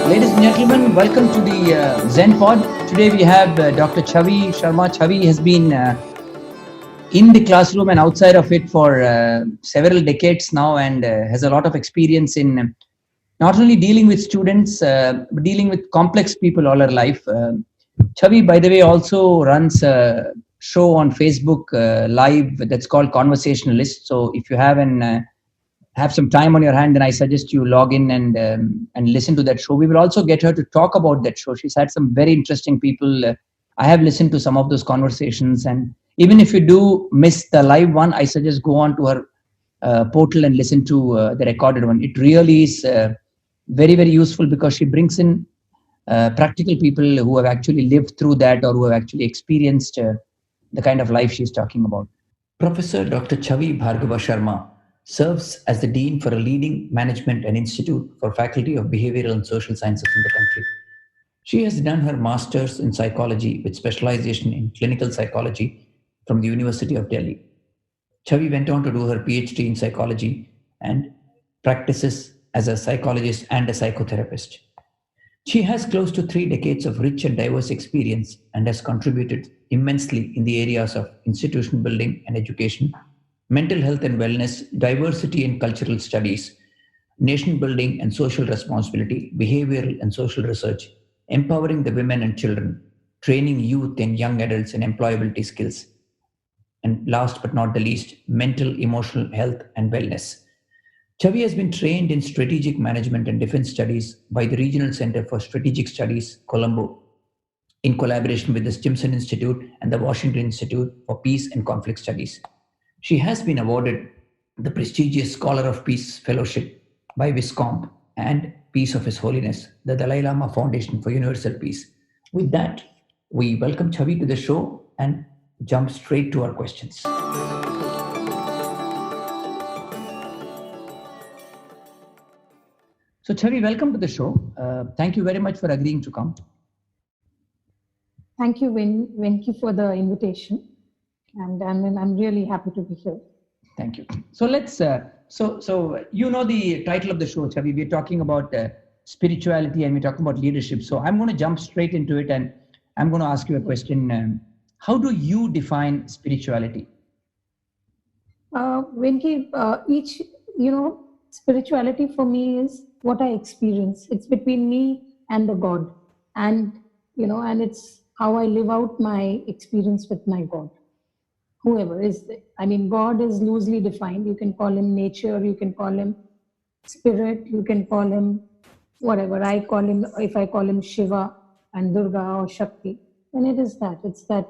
Ladies and gentlemen, welcome to the Zen Pod. Today we have Dr. Chavi Sharma. Chavi has been in the classroom and outside of it for several decades now and has a lot of experience in not only dealing with students, but dealing with complex people all her life. Chavi, by the way, also runs a show on Facebook Live that's called Conversationalist. So if you have some time on your hand, then I suggest you log in and listen to that show. We will also get her to talk about that show. She's had some very interesting people. I have listened to some of those conversations, and even if you do miss the live one, I suggest go on to her portal and listen to the recorded one. It really is very very useful because she brings in practical people who have actually lived through that or who have actually experienced the kind of life she's talking about. Professor Dr. Chavi Bhargava Sharma serves as the Dean for a leading management and institute for Faculty of Behavioral and Social Sciences in the country. She has done her master's in psychology with specialization in clinical psychology from the University of Delhi. Chavi went on to do her PhD in psychology and practices as a psychologist and a psychotherapist. She has close to 3 decades of rich and diverse experience and has contributed immensely in the areas of institution building and education, mental health and wellness, diversity and cultural studies, nation building and social responsibility, behavioral and social research, empowering the women and children, training youth and young adults in employability skills, and last but not the least, mental, emotional health and wellness. Chavi has been trained in strategic management and defense studies by the Regional Center for Strategic Studies, Colombo, in collaboration with the Stimson Institute and the Washington Institute for Peace and Conflict Studies. She has been awarded the prestigious Scholar of Peace Fellowship by Viscomp and Peace of His Holiness, the Dalai Lama Foundation for Universal Peace. With that, we welcome Chavi to the show and jump straight to our questions. So, Chavi, welcome to the show. Thank you very much for agreeing to come. Thank you, Venki, for the invitation, and I'm really happy to be here. Thank you. So let's. So you know the title of the show, Chavi. We're talking about spirituality and we're talking about leadership. So I'm going to jump straight into it, and I'm going to ask you a question. How do you define spirituality? Venki, spirituality for me is what I experience. It's between me and the God, and and it's how I live out my experience with my God. Whoever is there. I mean, God is loosely defined. You can call him nature, you can call him spirit, you can call him whatever. I call him, if I call him Shiva and Durga or Shakti, then it is that. It's that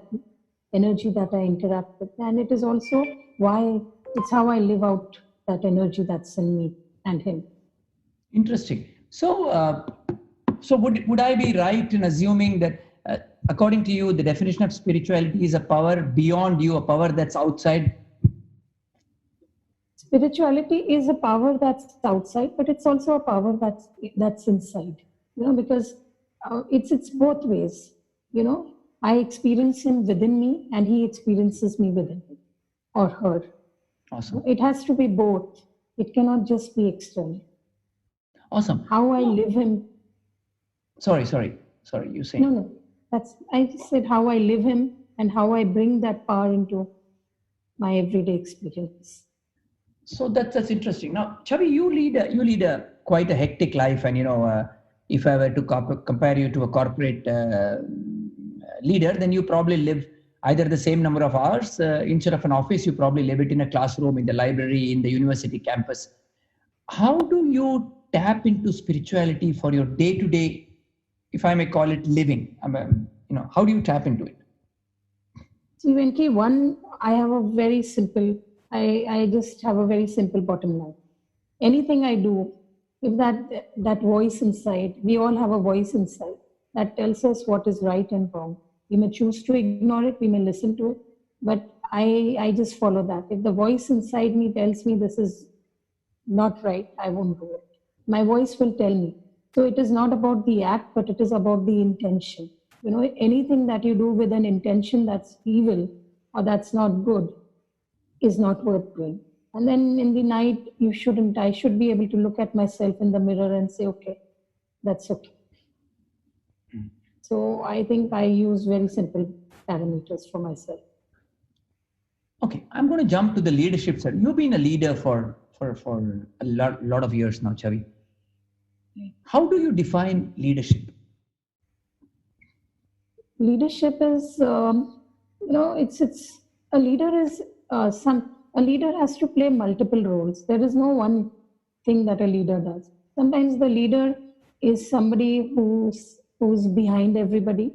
energy that I interact with. And it is also it's how I live out that energy that's in me and him. Interesting. So, would I be right in assuming that, according to you, the definition of spirituality is a power beyond you, a power that's outside? Spirituality is a power that's outside, but it's also a power that's inside. Because it's both ways. I experience him within me, and he experiences me within him or her. Awesome. It has to be both. It cannot just be external. Awesome. How I live him. Sorry. You saying? No. I just said how I live him and how I bring that power into my everyday experience. So that's interesting. Now, Chavi, you lead a quite a hectic life, and if I were to compare you to a corporate leader, then you probably live either the same number of hours instead of an office. You probably live it in a classroom, in the library, in the university campus. How do you tap into spirituality for your day-to-day, if I may call it, living? How do you tap into it? See, Venki, I have a very simple. I just have a very simple bottom line. Anything I do, if that voice inside, we all have a voice inside that tells us what is right and wrong. We may choose to ignore it, we may listen to it, but I just follow that. If the voice inside me tells me this is not right, I won't do it. My voice will tell me. So it is not about the act, but it is about the intention. Anything that you do with an intention that's evil or that's not good is not worth doing. And then in the night, I should be able to look at myself in the mirror and say, okay, that's okay. So I think I use very simple parameters for myself. Okay, I'm going to jump to the leadership side. You've been a leader for a lot of years now, Chavi. How do you define leadership? Leadership is, it's a leader is a leader has to play multiple roles. There is no one thing that a leader does. Sometimes the leader is somebody who's behind everybody,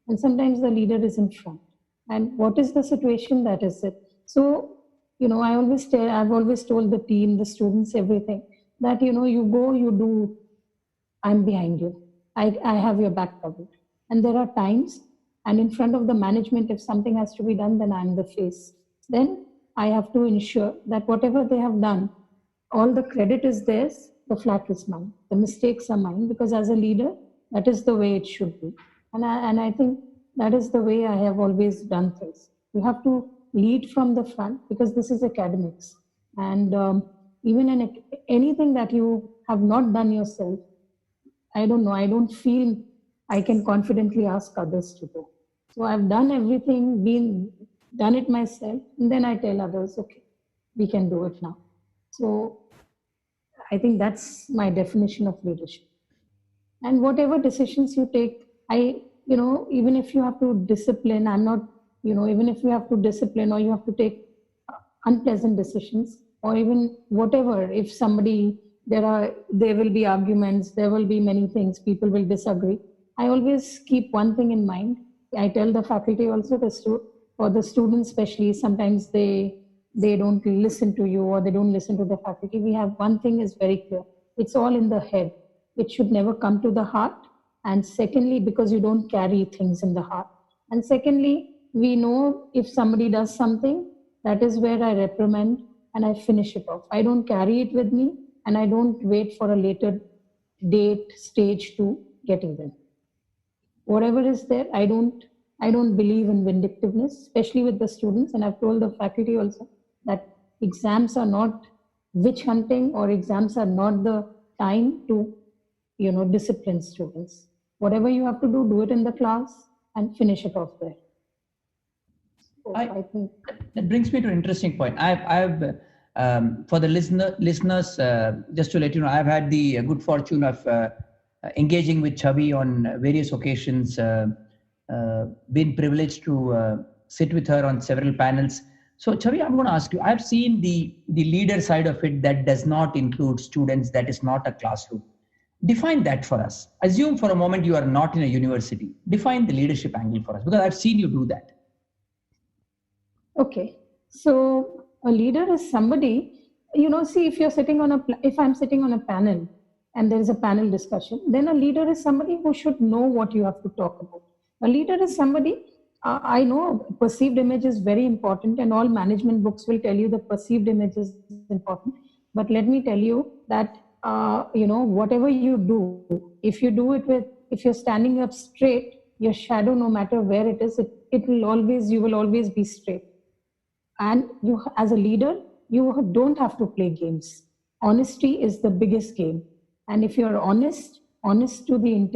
and sometimes the leader is in front. And what is the situation, that is it. So I've always told the team, the students, everything, that you go, you do, I'm behind you. I have your back covered. And there are times, and in front of the management, if something has to be done, then I'm the face. Then I have to ensure that whatever they have done, all the credit is theirs, the flat is mine. The mistakes are mine, because as a leader, that is the way it should be. And I think that is the way I have always done things. You have to lead from the front, because this is academics. And even in anything that you have not done yourself, I don't know. I don't feel I can confidently ask others to do. So I've done everything, done it myself, and then I tell others, okay, we can do it now. So I think that's my definition of leadership. And whatever decisions you take, even if you have to discipline, even if you have to discipline, or you have to take unpleasant decisions, or even whatever, if somebody, there will be arguments, there will be many things, people will disagree. I always keep one thing in mind. I tell the faculty also, or the students especially, sometimes they don't listen to you, or they don't listen to the faculty. We have one thing is very clear. It's all in the head. It should never come to the heart. And secondly, because you don't carry things in the heart. And secondly, we know if somebody does something, that is where I reprimand and I finish it off. I don't carry it with me, and I don't wait for a later date, stage to get even. Whatever is there, I don't believe in vindictiveness, especially with the students. And I've told the faculty also that exams are not witch hunting, or exams are not the time to discipline students. Whatever you have to do it in the class and finish it off there. So I think that brings me to an interesting point. I've for the listeners, just to let you know, I've had the good fortune of engaging with Chavi on various occasions. Been privileged to sit with her on several panels. So Chavi, I'm going to ask you. I've seen the leader side of it that does not include students. That is not a classroom. Define that for us. Assume for a moment you are not in a university. Define the leadership angle for us, because I've seen you do that. okay. So a leader is somebody, see, if I'm sitting on a panel and there is a panel discussion, then a leader is somebody who should know what you have to talk about. A leader is somebody, I know perceived image is very important, and all management books will tell you the perceived image is important. But let me tell you that, whatever you do, if you do it if you're standing up straight, your shadow, no matter where it is, you will always be straight. And you, as a leader, you don't have to play games. Honesty is the biggest game. And if you're honest, honest in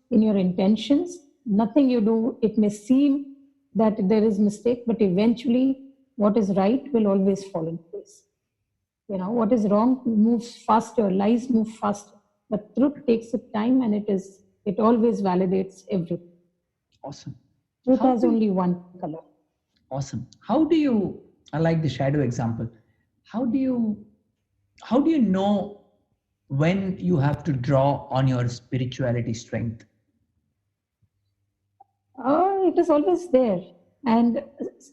your intentions, nothing you do, it may seem that there is mistake, but eventually what is right will always fall in place. What is wrong moves faster, lies move faster, but truth takes its time, and it always validates everything. Awesome. Truth has only one color. Awesome. I like the shadow example. How do you know when you have to draw on your spirituality strength? It is always there. And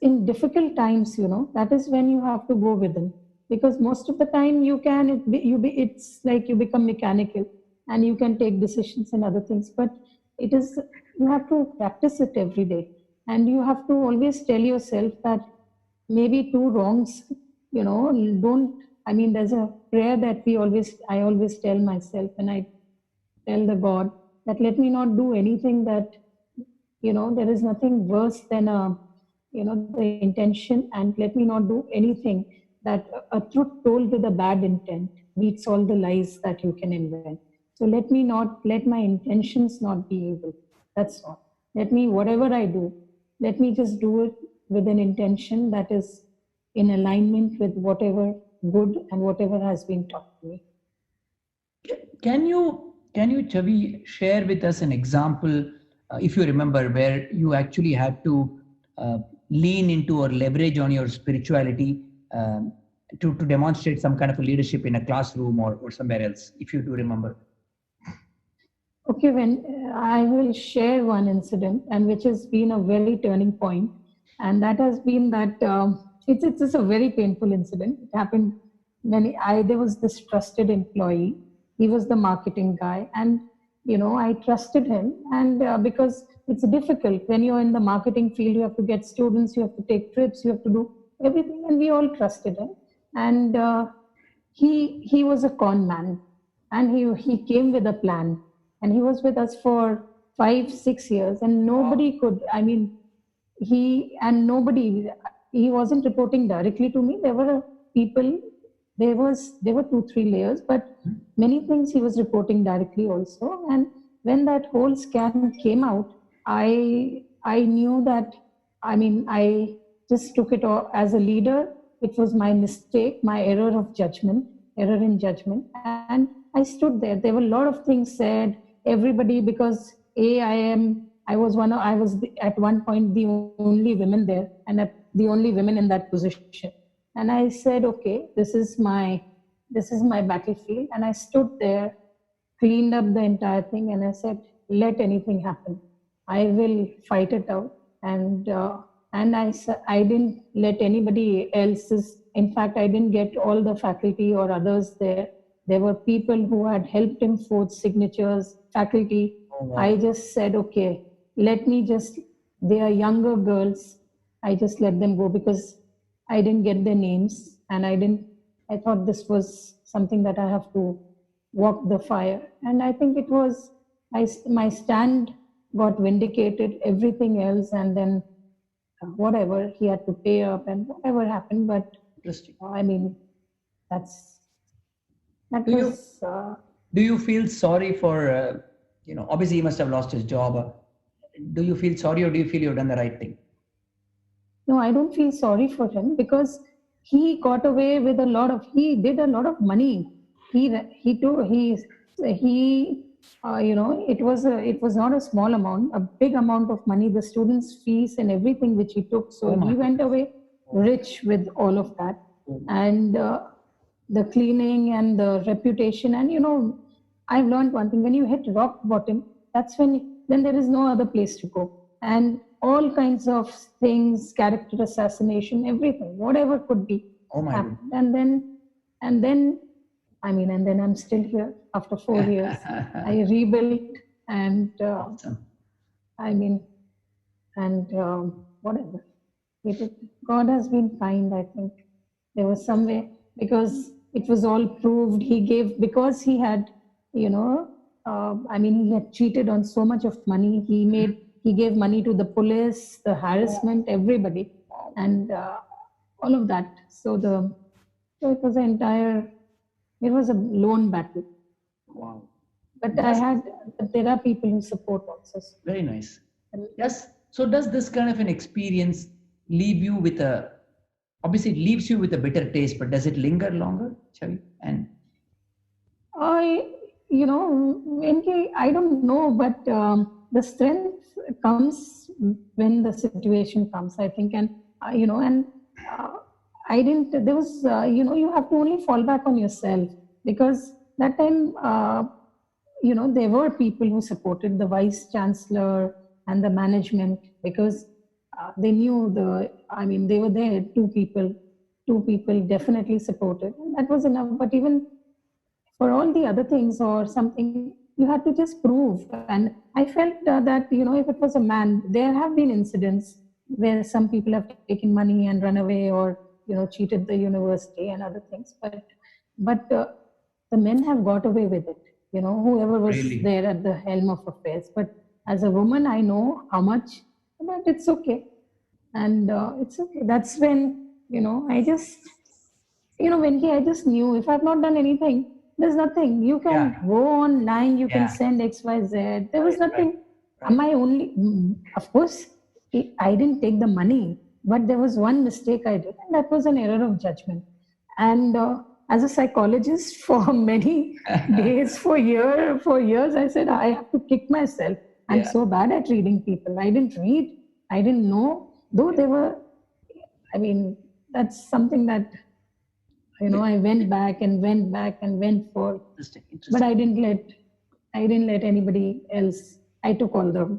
in difficult times, that is when you have to go within. Because most of the time it's like you become mechanical, and you can take decisions and other things. But you have to practice it every day. And you have to always tell yourself that maybe two wrongs, there's a prayer that I always tell myself, and I tell the God that let me not do anything that, there is nothing worse than the intention, and let me not do anything that a truth told with a bad intent beats all the lies that you can invent. So let my intentions not be evil. That's all. Whatever I do, let me just do it with an intention that is in alignment with whatever good and whatever has been taught to me. Can you Chavi share with us an example, if you remember, where you actually had to lean into or leverage on your spirituality to demonstrate some kind of a leadership in a classroom or somewhere else, if you do remember? Okay, when I will share one incident, and which has been a very turning point, and that has been that it's just a very painful incident. It happened when there was this trusted employee. He was the marketing guy, and I trusted him, and because it's difficult when you're in the marketing field, you have to get students, you have to take trips, you have to do everything, and we all trusted him, and he was a con man, and he came with a plan, and he was with us for 5 6 years, and nobody could, I mean, nobody, he wasn't reporting directly to me. There were people, there were 2 3 layers, but many things he was reporting directly also. And when that whole scam came out, I knew that, I mean, I just took it all as a leader. It was my mistake, my error in judgment. And I stood there. There were a lot of things said. Everybody, because I was at one point the only woman there, and the only women in that position. And I said, okay, this is my battlefield. And I stood there, cleaned up the entire thing, and I said, let anything happen, I will fight it out. And I didn't let anybody else's. In fact, I didn't get all the faculty or others there. There were people who had helped him forge signatures, faculty. Oh, wow. I just said, okay, they are younger girls. I just let them go because I didn't get their names, and I thought this was something that I have to walk the fire. And I think my stand got vindicated, everything else, and then whatever, he had to pay up and whatever happened. But Interesting. I mean, that Do you was, do you feel sorry for obviously he must have lost his job. Do you feel sorry, or do you feel you've done the right thing? no, I don't feel sorry for him because he got away with he did a lot of money. He too, he, it was not a small amount, a big amount of money, the students' fees and everything which he took. So Oh my he went away rich with all of that. And the cleaning and the reputation. And, I've learned one thing: when you hit rock bottom, then there is no other place to go. And all kinds of things, character assassination, everything, whatever could be, Oh my happened. And then, and then I'm still here after 4 years. I rebuilt, and Awesome. I mean, and whatever. God has been kind, I think. There was some way, because it was all proved. He gave, because he had, he had cheated on so much of money. He gave money to the police, the harassment, everybody, and all of that. So it was it was a lone battle. Wow. But Yes. there are people who support also. Very nice. Yes. So does this kind of an experience leave you with obviously it leaves you with a bitter taste, but does it linger longer, Chavi? And I don't know, but the strength comes when the situation comes, I think. And, and uh, I didn't, there was, you have to only fall back on yourself, because that time, there were people who supported the vice chancellor and the management, because they knew they were there, two people definitely supported. And that was enough. But even for all the other things or something, you had to just prove. And I felt that, if it was a man, there have been incidents where some people have taken money and run away, or, cheated the university and other things. But the men have got away with it, whoever was Really? there at the helm of affairs. But as a woman, I know how much, but it's okay. And it's okay. That's when, Venki, I just knew if I've not done anything, there's nothing. You can Yeah. go online, you can Yeah. send XYZ. There was Right. nothing. Am I only, of course, I didn't take the money, but there was one mistake I did, and that was an error of judgment. And as a psychologist, for many days, for years, I said, I have to kick myself. I'm Yeah. so bad at reading people. I didn't read, I didn't know, though they were, I mean, that's something that, I went back and went back and went for, Interesting. but Interesting. I didn't let anybody else. I took all the,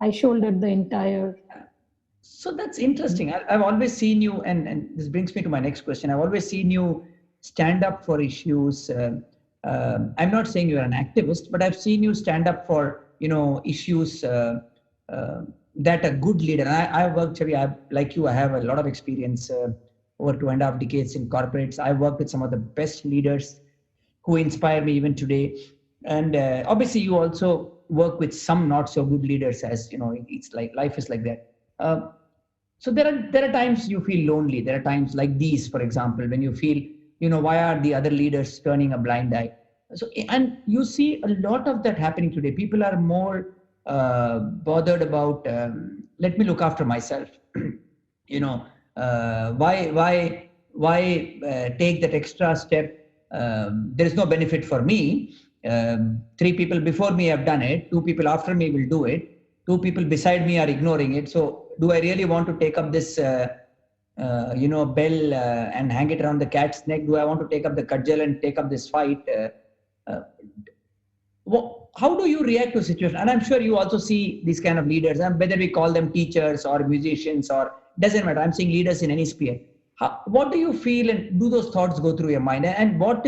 I shouldered the entire. So that's interesting. I've always seen you, and this brings me to my next question. I've always seen you stand up for issues. I'm not saying you're an activist, but I've seen you stand up for issues that a good leader. And I've worked, Chavi, like you, I have a lot of experience over 2.5 decades in corporates. I've worked with some of the best leaders who inspire me even today. And obviously, you also work with some not so good leaders, as it's like life is like that. So there are times you feel lonely. There are times like these, for example, when you feel, why are the other leaders turning a blind eye? So, and you see a lot of that happening today. People are more bothered about, let me look after myself. Why take that extra step? There is no benefit for me. 3 people before me have done it. 2 people after me will do it. 2 people beside me are ignoring it. So do I really want to take up this, bell and hang it around the cat's neck? Do I want to take up the cudgel and take up this fight? How do you react to a situation? And I'm sure you also see these kind of leaders, and whether we call them teachers or musicians or doesn't matter. I'm seeing leaders in any sphere. What do you feel, and do those thoughts go through your mind? And what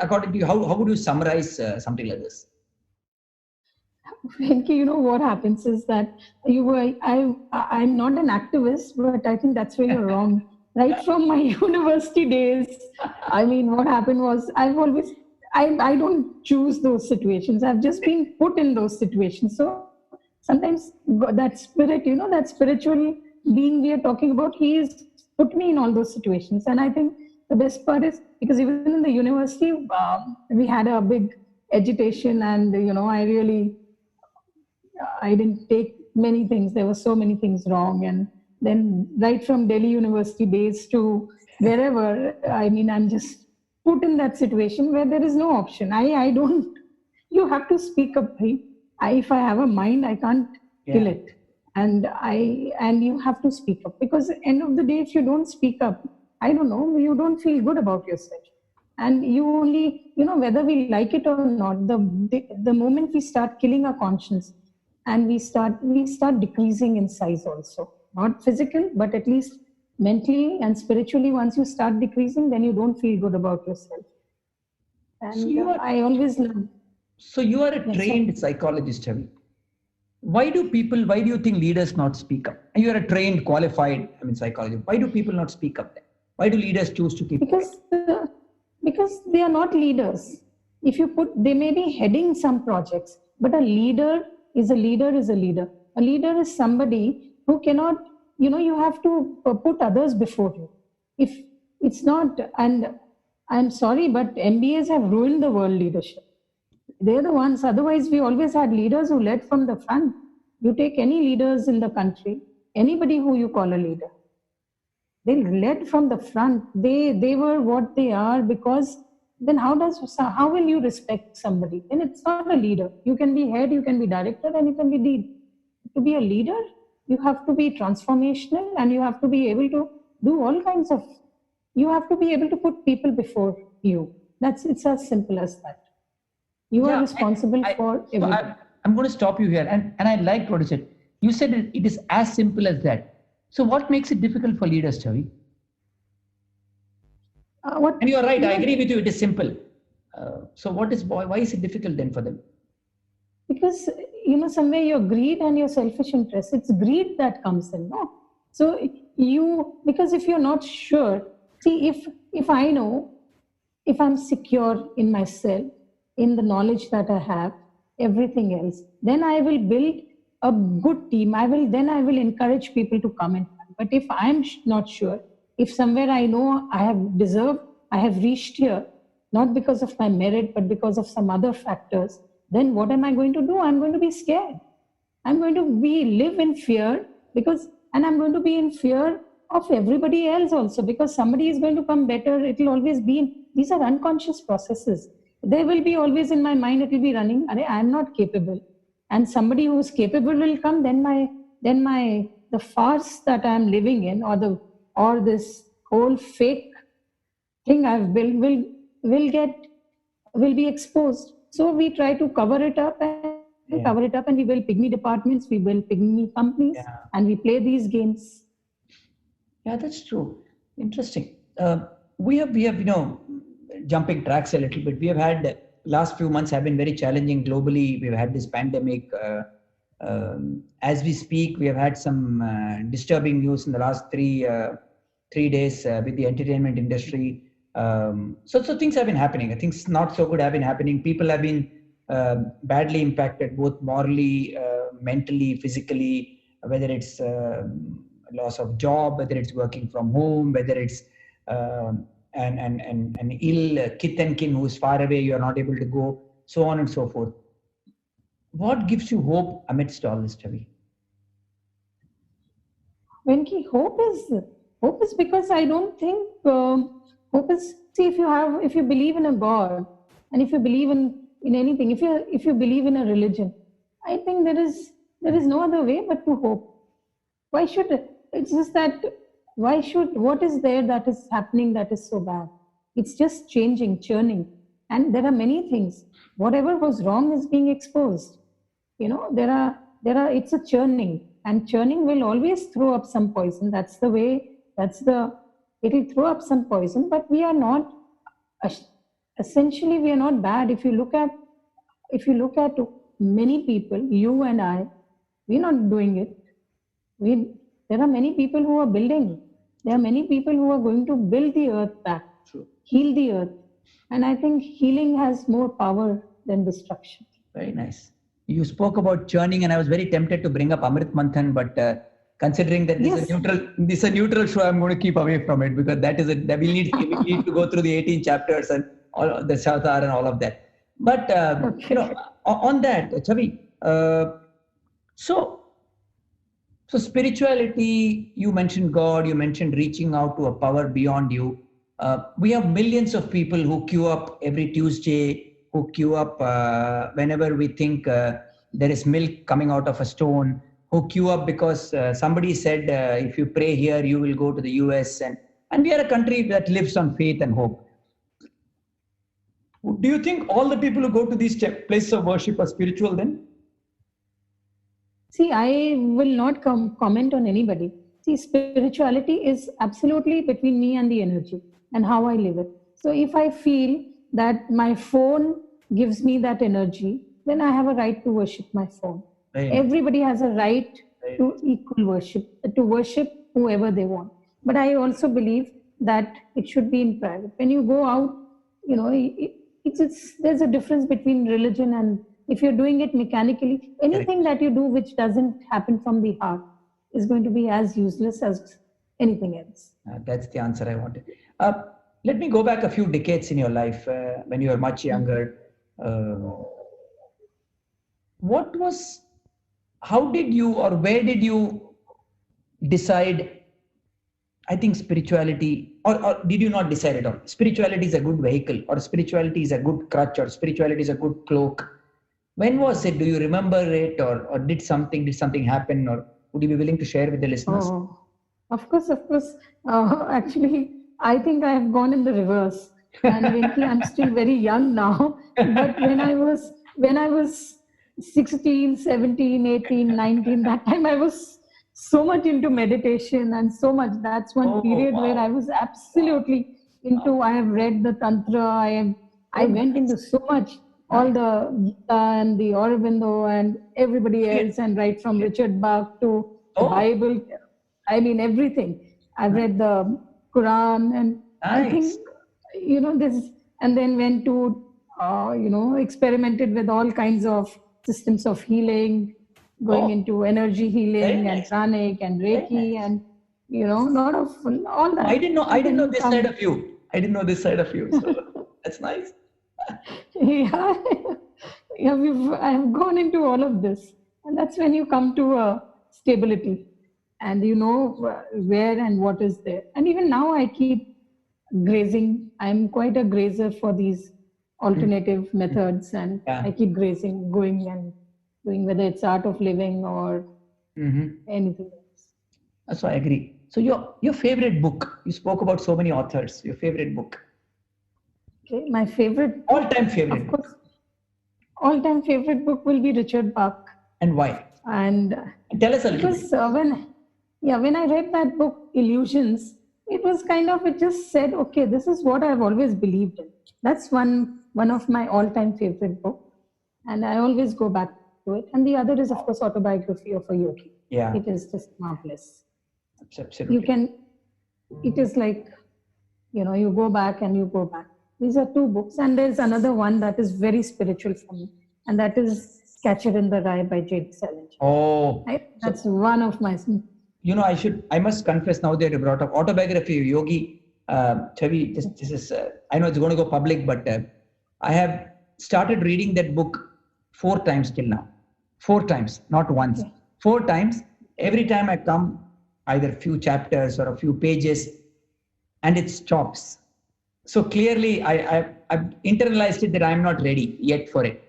according to you, how would you summarize something like this? Venki, what happens is that I'm not an activist, but I think that's where you're wrong. Right from my university days, I mean, what happened was I don't choose those situations. I've just been put in those situations. So sometimes that spirit, that spiritual being we are talking about, he's put me in all those situations. And I think the best part is because even in the university, we had a big agitation, and I didn't take many things. There were so many things wrong. And then right from Delhi University days to wherever, I mean, I'm just put in that situation where there is no option. I don't, you have to speak up. If I have a mind, I can't kill it. And you have to speak up, because end of the day, if you don't speak up, I don't know, you don't feel good about yourself. And you only, whether we like it or not, the moment we start killing our conscience, and we start decreasing in size also, not physical, but at least mentally and spiritually. Once you start decreasing, then you don't feel good about yourself. And so I always love. So you are a trained psychologist, Chavi. Why do you think leaders not speak up? You are a trained, qualified, psychologist. Why do people not speak up then? Why do leaders choose to keep quiet? Because they are not leaders. They may be heading some projects, but a leader is a leader. A leader is somebody who cannot, you have to put others before you. If it's not, and I'm sorry, but MBAs have ruined the world leadership. They're the ones, otherwise we always had leaders who led from the front. You take any leaders in the country, anybody who you call a leader, they led from the front. They were what they are, because then how will you respect somebody? And it's not a leader. You can be head, you can be director, and you can be lead. To be a leader, you have to be transformational, and you have to be able to do all kinds of, you have to be able to put people before you. It's as simple as that. You are responsible for everything. I'm going to stop you here. And I liked what you said. You said it is as simple as that. So what makes it difficult for leaders, Chavi? And you are right. I agree with you. It is simple. So why is it difficult then for them? Because, somewhere your greed and your selfish interest, it's greed that comes in. No? So because if you're not sure, see, if I know, if I'm secure in myself, in the knowledge that I have, everything else, then I will build a good team. I will encourage people to come in. But if I'm not sure, if somewhere I know I have reached here, not because of my merit, but because of some other factors, then what am I going to do? I'm going to be scared. I'm going to be live in fear because, and I'm going to be in fear of everybody else also because somebody is going to come better. It will always be in, these are unconscious processes. They will be always in my mind. It will be running. I'm not capable, and somebody who is capable will come. Then the farce that I'm living in, or this whole fake thing I've built will be exposed. So we try to cover it up and Yeah. cover it up, and we build pygmy departments, we build pygmy companies, Yeah. and we play these games. Yeah, that's true. Interesting. We have, jumping tracks a little bit. We have had last few months have been very challenging globally. We've had this pandemic. As we speak, we have had some disturbing news in the last 3 days with the entertainment industry. So things have been happening. Things not so good have been happening. People have been badly impacted, both morally, mentally, physically. Whether it's loss of job, whether it's working from home, whether it's an ill kith and kin who is far away, you are not able to go, so on and so forth. What gives you hope amidst all this, Chavi? Venki, hope is because I don't think hope is, see, if you believe in a God, and if you believe in anything, if you believe in a religion, I think there is no other way but to hope. Why should it's just that what is there that is happening that is so bad? It's just changing, churning, and there are many things. Whatever was wrong is being exposed. There are it's a churning, and churning will always throw up some poison. That's the way. It'll throw up some poison, but we are not essentially we are not bad. If you look at many people, you and I, we're not doing it. There are many people who are building. There are many people who are going to build the earth back, True. heal the earth. And I think healing has more power than destruction. Very nice. You spoke about churning, and I was very tempted to bring up Amrit Manthan, but considering that this is a neutral show, I'm going to keep away from it because that we need to go through the 18 chapters and all the Shavatar and all of that. But on that, Chavi, so spirituality, you mentioned God, you mentioned reaching out to a power beyond you. We have millions of people who queue up every Tuesday, who queue up whenever we think there is milk coming out of a stone, who queue up because somebody said if you pray here, you will go to the US. And we are a country that lives on faith and hope. Do you think all the people who go to these places of worship are spiritual then? See, I will not comment on anybody. See, spirituality is absolutely between me and the energy and how I live it. So if I feel that my phone gives me that energy, then I have a right to worship my phone. Everybody has a right to equal worship, to worship whoever they want. But I also believe that it should be in private. When you go out, there's a difference between religion and if you're doing it mechanically, anything that you do which doesn't happen from the heart is going to be as useless as anything else. That's the answer I wanted. Let me go back a few decades in your life when you were much younger. How did you or where did you decide, I think spirituality, or did you not decide at all? Spirituality is a good vehicle, or spirituality is a good crutch, or spirituality is a good cloak. When was it? Do you remember it, or did something happen, or would you be willing to share with the listeners? Oh, of course. Actually, I think I have gone in the reverse. And Venki, I'm still very young now. But when I was 16, 17, 18, 19, that time I was so much into meditation and so much. That's one period where I was absolutely into. I have read the Tantra. I went into so much. All the Gita and the Aurobindo and everybody else, and right from Richard Bach to the Bible. I mean, everything. I've read the Quran, and I think, this, and then went to, experimented with all kinds of systems of healing, going into energy healing and pranic and Reiki and, lot of all that. I didn't know this side of you. So that's nice. Yeah. Yeah, I've gone into all of this, and that's when you come to a stability, and you know where and what is there. And even now, I keep grazing. I'm quite a grazer for these alternative methods, and Yeah. I keep grazing, going and doing whether it's art of living or Hmm. anything else. So I agree. So your favorite book? You spoke about so many authors. Your favorite book? Okay, my favorite All book, time of favorite book, course, all-time favorite book will be Richard Bach, and why? and And tell us a little bit. because when I read that book Illusions, it was kind of, it just said, okay, this is what I've always believed in. That's one of my all-time favorite book, and I always go back to it. And the other is, of course, Autobiography of a Yogi. Yeah, It is just marvelous. You absolutely. can, it is like, you go back and you go back. These are two books, and there's another one that is very spiritual for me, and that is Catcher in the Rye by J.D. Salinger. Oh, so That's one of my. I must confess now that you brought up Autobiography of Yogi. Chavi, this is, I know it's going to go public, but I have started reading that book 4 times till now. 4 times, not once. Okay. 4 times. Every time I come, either few chapters or a few pages, and it stops. So clearly, I've internalized it that I'm not ready yet for it.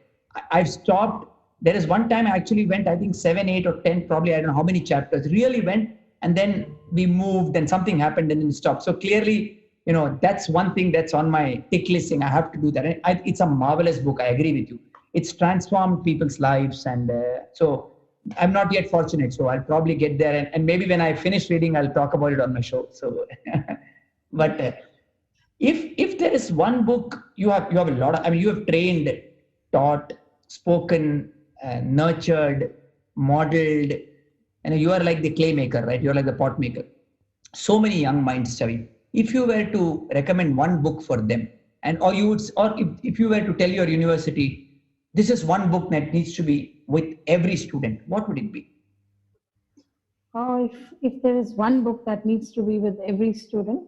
I've stopped. There is one time I actually went, I think 7, 8, or 10, probably, I don't know how many chapters, really went, and then we moved and something happened and then we stopped. So clearly, that's one thing that's on my tick listing. I have to do that. It's a marvelous book. I agree with you. It's transformed people's lives. And so I'm not yet fortunate. So I'll probably get there. And maybe when I finish reading, I'll talk about it on my show. So, but if there is one book you have a lot of, I mean, you have trained, taught, spoken, nurtured, modeled, and you are like the clay maker, right? You're like the pot maker. So many young minds, Chavi. If you were to recommend one book for them, and or you would, or if you were to tell your university, this is one book that needs to be with every student, what would it be? If there is one book that needs to be with every student,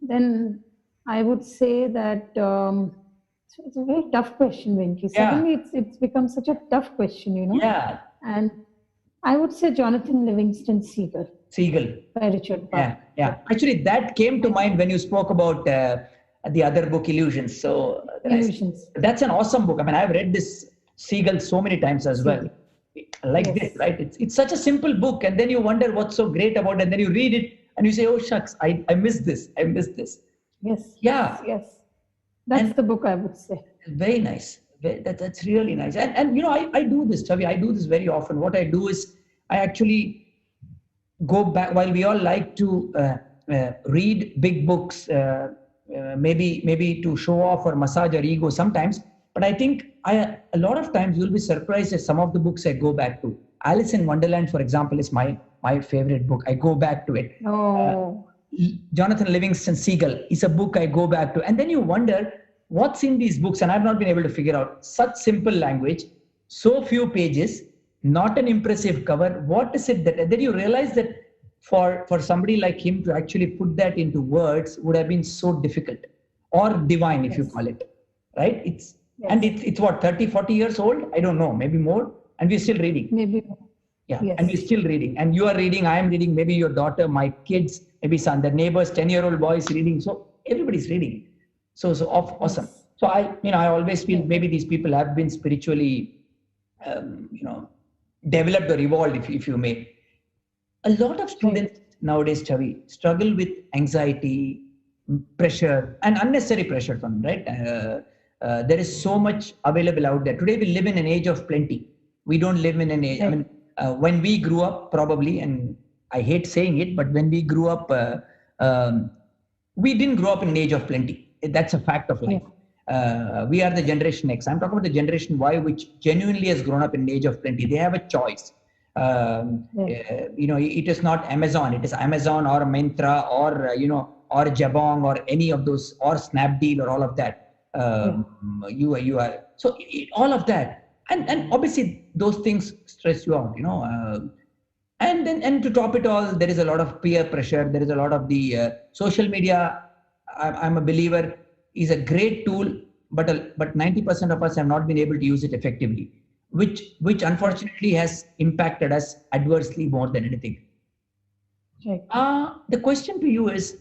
then I would say that it's a very tough question, Venki. Yeah, Suddenly, it's become such a tough question. yeah, And I would say Jonathan Livingston Seagull Siegel. by Richard Bach. Yeah, yeah. Actually, that came to mind when you spoke about the other book, Illusions. So Illusions. that's an awesome book. I mean, I've read this Seagull so many times as well. Seagull. Like Yes. this, right? It's such a simple book, and then you wonder what's so great about it, and then you read it and you say, "Oh shucks, I missed this. I missed this." Yes. Yeah, Yes. That's and the book I would say. very nice. That's really nice. And I do this, Chavi. I do this very often. What I do is I actually go back, while we all like to read big books, maybe to show off or massage our ego sometimes, but I think a lot of times you'll be surprised at some of the books I go back to. Alice in Wonderland, for example, is my favorite book. I go back to it. Oh, Jonathan Livingston Seagull is a book I go back to, and then you wonder what's in these books, and I've not been able to figure out. Such simple language, so few pages, not an impressive cover. What is it that? And then you realize that for somebody like him to actually put that into words would have been so difficult, or divine, if you yes. call it, right? Yes. It's what, 30, 40 years old? I don't know, maybe more, and we're still reading. Maybe. Yeah, Yes. and we're still reading. And you are reading, I am reading, maybe your daughter, my kids, maybe son, the neighbor's 10-year-old boy is reading. So everybody's reading. So awesome. Yes. So I always feel maybe these people have been spiritually, developed or evolved, if you may. A lot of students nowadays, Chavi, struggle with anxiety, pressure, and unnecessary pressure from, right? There is so much available out there. Today we live in an age of plenty. We don't live in an age, I mean, when we grew up, probably, and I hate saying it, but when we grew up, we didn't grow up in an age of plenty. That's a fact of life. We are the generation X. I'm talking about the generation Y, which genuinely has grown up in an age of plenty. They have a choice. It is not Amazon. It is Amazon or Myntra or or Jabong or any of those, or Snapdeal or all of that. You are so all of that, and obviously those things stress you out. And to top it all, there is a lot of peer pressure. There is a lot of the social media. I'm a believer, is a great tool but 90% of us have not been able to use it effectively, which unfortunately has impacted us adversely more than anything. Right. The question to you is,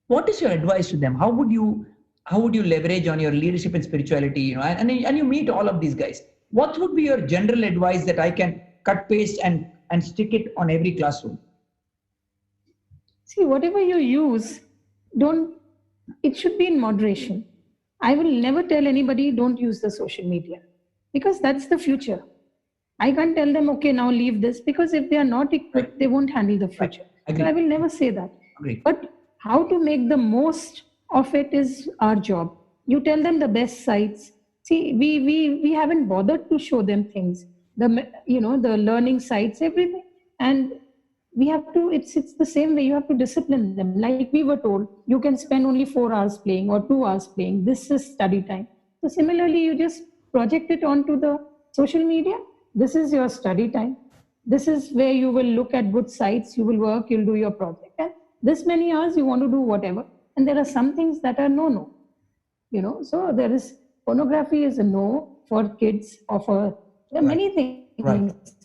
what is your advice to them? How would you leverage on your leadership and spirituality? You know, and you meet all of these guys. What would be your general advice that I can cut, paste, and stick it on every classroom? See, whatever you use, it should be in moderation. I will never tell anybody don't use the social media, because that's the future. I can't tell them, okay, now leave this, because if they are not equipped, they won't handle the future. Right. So I will never say that. Agreed. But how to make the most of it is our job. You tell them the best sites. See, we haven't bothered to show them things, the learning sites, everything. And we have to, it's the same way, you have to discipline them. Like we were told, you can spend only 4 hours playing or 2 hours playing. This is study time. So similarly, you just project it onto the social media. This is your study time. This is where you will look at good sites, you will work, you'll do your project. And this many hours, you want to do whatever. And there are some things that are no. So there is, pornography is a no for kids, there are many things.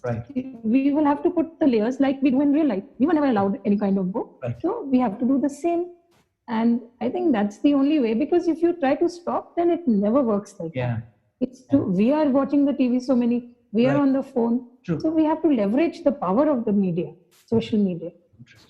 Right. We will have to put the layers like we do in real life. We were never allowed any kind of book. Right. So we have to do the same. And I think that's the only way, because if you try to stop, then it never works like that. We are watching the TV we are on the phone. True. So we have to leverage the power of the media, social media.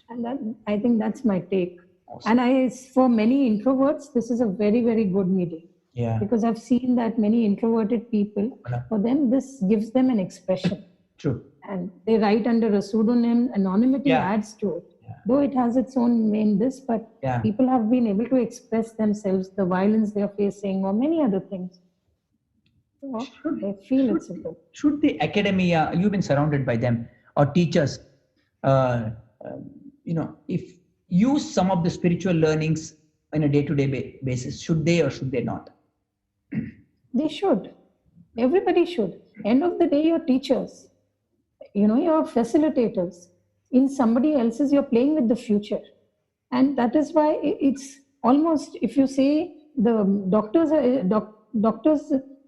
And I think that's my take. Awesome. And for many introverts, this is a very, very good medium. Yeah. Because I've seen that many introverted people, for them, this gives them an expression. True. And they write under a pseudonym. Anonymity adds to it. Yeah. Though it has its own main but people have been able to express themselves, the violence they are facing, or many other things. So I feel it's good. Should the academia, you've been surrounded by them, or teachers, if use some of the spiritual learnings on a day-to-day basis, should they or should they not? They should. Everybody should. End of the day, you're teachers. You're facilitators. In somebody else's, you're playing with the future. And that is why it's almost, if you say the doctors,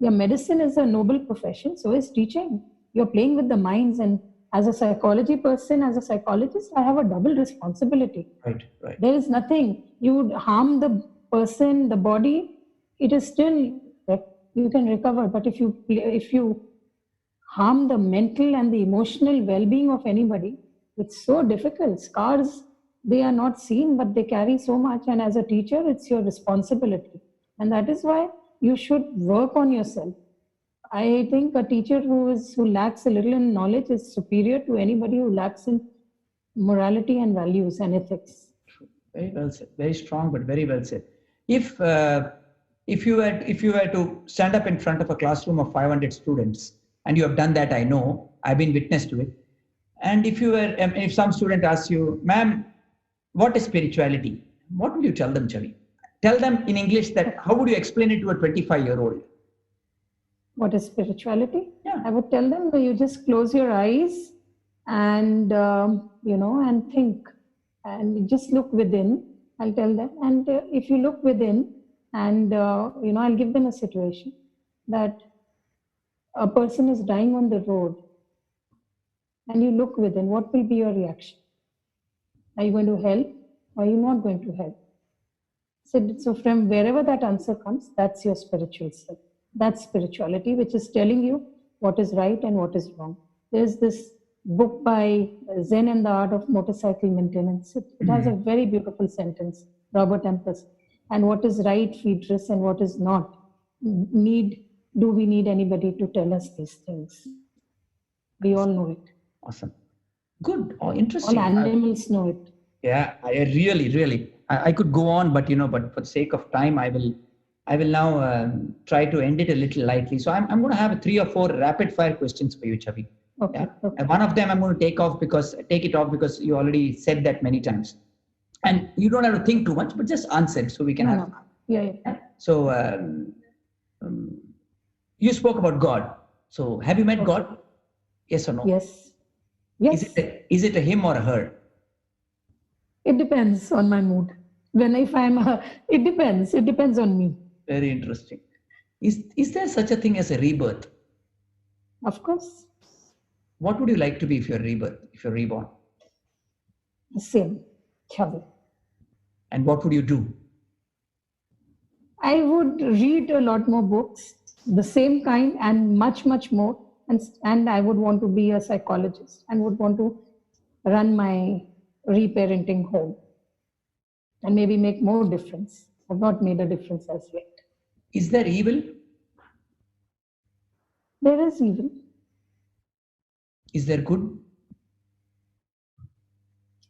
your medicine is a noble profession, so is teaching. You're playing with the minds, and as a psychology person, as a psychologist, I have a double responsibility. Right. There is nothing. You would harm the person, the body, it is still, you can recover. But if you harm the mental and the emotional well-being of anybody, it's so difficult. Scars, they are not seen, but they carry so much. And as a teacher, it's your responsibility. And that is why you should work on yourself. I think a teacher who lacks a little in knowledge is superior to anybody who lacks in morality and values and ethics. Very well said. Very strong, but very well said. If you were to stand up in front of a classroom of 500 students, and you have done that, I know, I've been witness to it. And if some student asks you, ma'am, what is spirituality? What would you tell them, Chavi? Tell them in English that, how would you explain it to a 25-year-old? What is spirituality? Yeah. I would tell them that you just close your eyes and, and think, and just look within. I'll tell them. And if you look within and, I'll give them a situation that a person is dying on the road and you look within, what will be your reaction? Are you going to help or are you not going to help? So from wherever that answer comes, that's your spiritual self. That's spirituality, which is telling you what is right and what is wrong. There's this book by Zen and the Art of Motorcycle Maintenance. It has a very beautiful sentence, Robert Tempest. And what is right, Friedrich, and what is not. Do we need anybody to tell us these things? We all know it. Awesome. Good. Oh, interesting. All animals know it. Yeah, I really. I could go on, but for the sake of time, I will now try to end it a little lightly. So I'm going to have 3 or 4 rapid fire questions for you, Chavi. Okay. Yeah? Okay. And one of them I'm going to take it off because you already said that many times. And you don't have to think too much, but just answer it so we can have fun. Yeah. So you spoke about God. So have you met God? Yes or no? Yes. Is it a him or a her? It depends on my mood. It depends. It depends on me. Very interesting. Is there such a thing as a rebirth? Of course, What would you like to be if you're reborn? the same, Chavi. And what would you do? I would read a lot more books, the same kind and much, much more. And I would want to be a psychologist and would want to run my reparenting home and maybe make more difference. I've not made a difference as yet. Is there evil? There is evil. Is there good?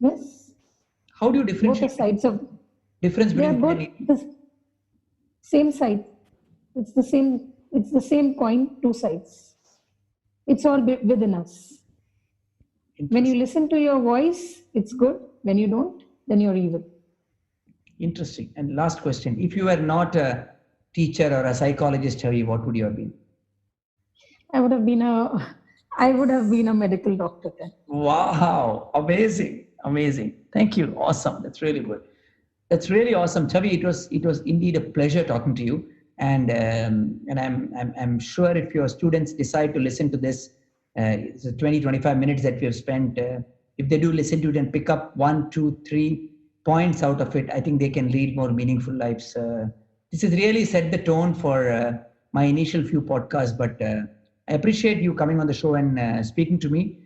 Yes. How do you Both the differentiate sides of difference they are between both good and evil? the same side. It's the same coin, two sides. It's all within us. When you listen to your voice, it's good. When you don't, then you're evil. Interesting. And last question. If you were not a teacher or a psychologist, Chavi, what would you have been? I would have been a medical doctor then. Wow. Amazing. Amazing. Thank you. Awesome. That's really good. That's really awesome. Chavi, it was indeed a pleasure talking to you. And I'm sure if your students decide to listen to this, it's 25 minutes that we have spent. If they do listen to it and pick up 1, 2, 3 points out of it, I think they can lead more meaningful lives. This has really set the tone for my initial few podcasts, but I appreciate you coming on the show and speaking to me.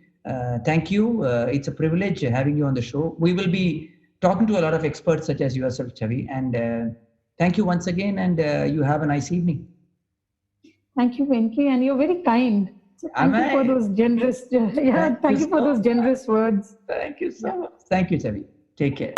Thank you. It's a privilege having you on the show. We will be talking to a lot of experts such as yourself, Chavi, and thank you once again, and you have a nice evening. Thank you, Venki, and you're very kind. So thank you for those generous, thank you for those generous words. Thank you so much. Thank you, Chavi. Take care.